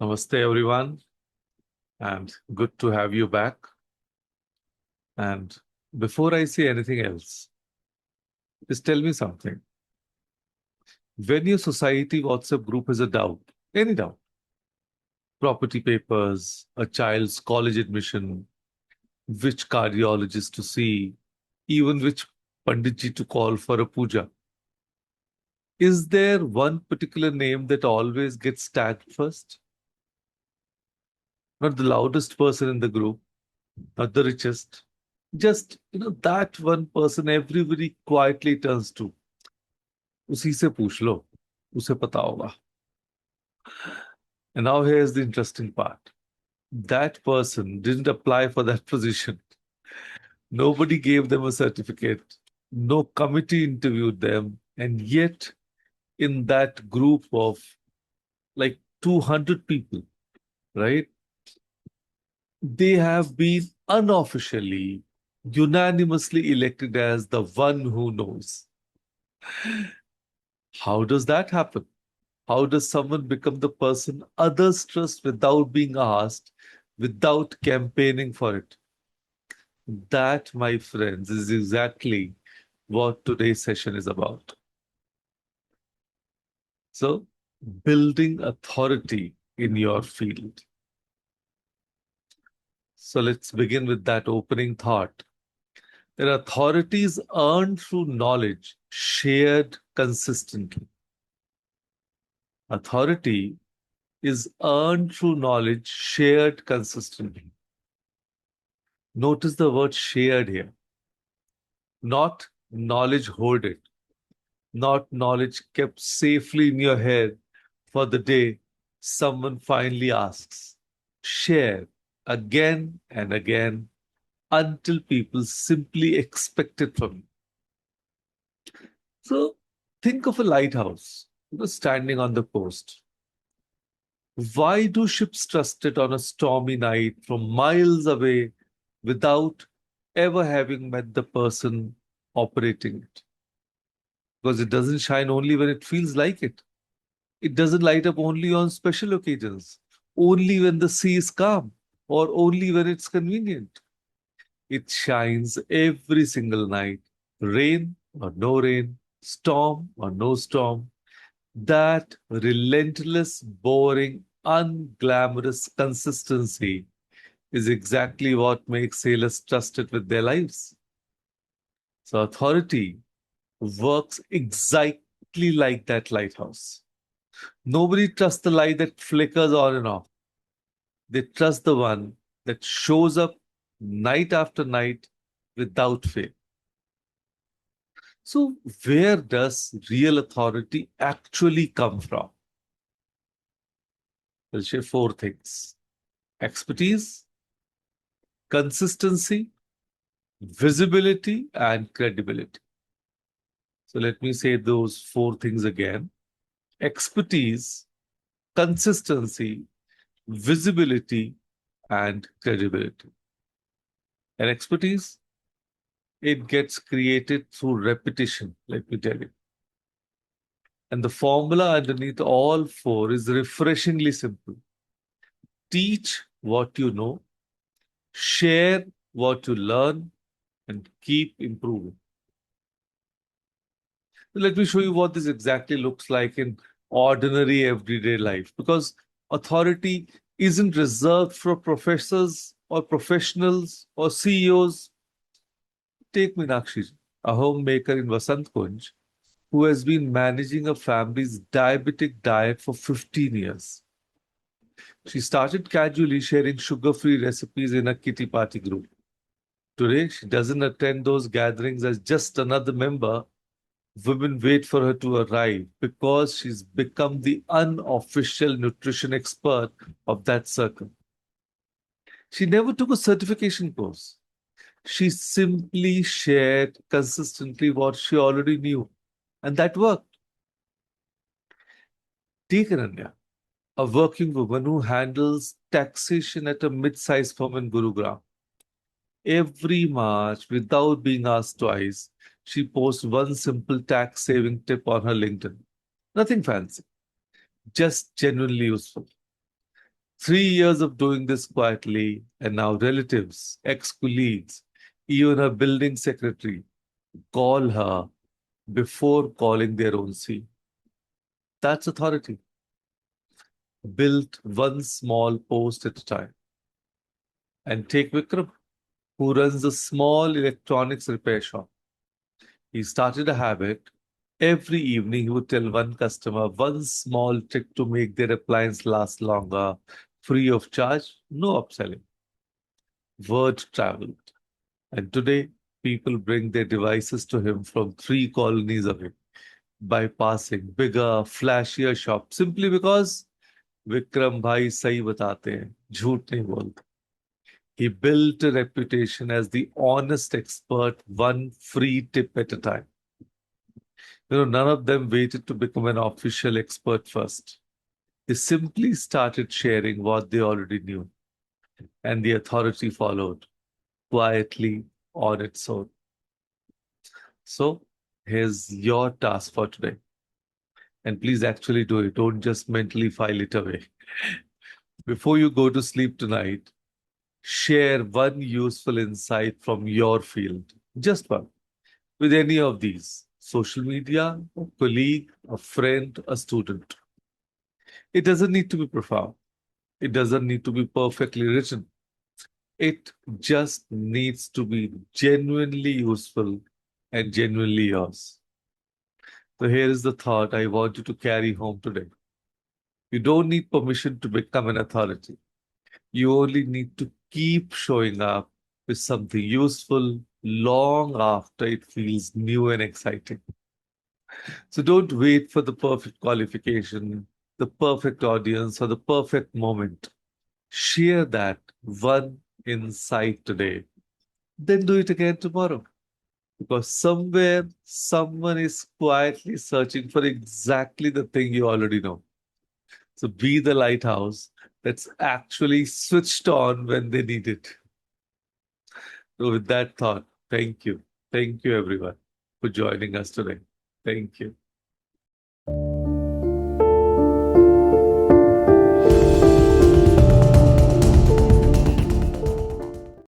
Namaste, everyone, and good to have you back. And before I say anything else, just tell me something. When your society WhatsApp group has a doubt, any doubt, property papers, a child's college admission, which cardiologist to see, even which panditji to call for a puja, is there one particular name that always gets tagged first? Not the loudest person in the group, not the richest, just that one person everybody quietly turns to. उसी से पूछ लो, उसे पता होगा. And now here's the interesting part. That person didn't apply for that position. Nobody gave them a certificate. No committee interviewed them. And yet, in that group of like 200 people, right, they have been unofficially, unanimously elected as the one who knows. How does that happen? How does someone become the person others trust without being asked, without campaigning for it? That, my friends, is exactly what today's session is about. So, building authority in your field. So, let's begin with that opening thought. That authority is earned through knowledge shared consistently. Authority is earned through knowledge shared consistently. Notice the word shared here. Not knowledge hoarded, not knowledge kept safely in your head for the day someone finally asks. Share again and again until people simply expect it from you. So think of a lighthouse, standing on the coast. Why do ships trust it on a stormy night from miles away without ever having met the person operating it? Because it doesn't shine only when it feels like it. It doesn't light up only on special occasions, only when the sea is calm, or only when it's convenient. It shines every single night, rain or no rain, storm or no storm. That relentless, boring, unglamorous consistency is exactly what makes sailors trusted with their lives. So authority works exactly like that lighthouse. Nobody trusts the light that flickers on and off. They trust the one that shows up night after night without fail. So, where does real authority actually come from? I'll share four things: expertise, consistency, visibility, and credibility. So, let me say those four things again: expertise, consistency, visibility, and credibility. And expertise, it gets created through repetition, let me tell you. And the formula underneath all four is refreshingly simple. Teach what you know, share what you learn, and keep improving. So let me show you what this exactly looks like in ordinary everyday life. Because authority isn't reserved for professors or professionals or CEOs. Take Meenakshi, a homemaker in Vasant Kunj, who has been managing a family's diabetic diet for 15 years. She started casually sharing sugar-free recipes in a kitty party group. Today, she doesn't attend those gatherings as just another member. Women wait for her to arrive because she's become the unofficial nutrition expert of that circle. She never took a certification course. She simply shared consistently what she already knew, and that worked. Take Ananya, a working woman who handles taxation at a mid-sized firm in Gurugram. Every March, without being asked twice, she posts one simple tax saving tip on her LinkedIn. Nothing fancy, just genuinely useful. 3 years of doing this quietly, and now relatives, ex colleagues, even her building secretary call her before calling their own seat. That's authority, built one small post at a time. And take Vikram, who runs a small electronics repair shop. He started a habit. Every evening, he would tell one customer one small trick to make their appliance last longer, free of charge, no upselling. Word traveled. And today, people bring their devices to him from 3 colonies away, bypassing bigger, flashier shops simply because Vikram bhai sahi batate hain, jhoot nahi bolte. He built a reputation as the honest expert, one free tip at a time. None of them waited to become an official expert first. They simply started sharing what they already knew, and the authority followed quietly on its own. So, here's your task for today. And please actually do it. Don't just mentally file it away. Before you go to sleep tonight, share one useful insight from your field, just one, with any of these social media, a colleague, a friend, a student. It doesn't need to be profound, it doesn't need to be perfectly written. It just needs to be genuinely useful and genuinely yours. So here is the thought I want you to carry home today. You don't need permission to become an authority. You only need to keep showing up with something useful long after it feels new and exciting. So don't wait for the perfect qualification, the perfect audience, or the perfect moment. Share that one insight today, then do it again tomorrow. Because somewhere, someone is quietly searching for exactly the thing you already know. So be the lighthouse that's actually switched on when they need it. So, with that thought, thank you. Thank you, everyone, for joining us today. Thank you.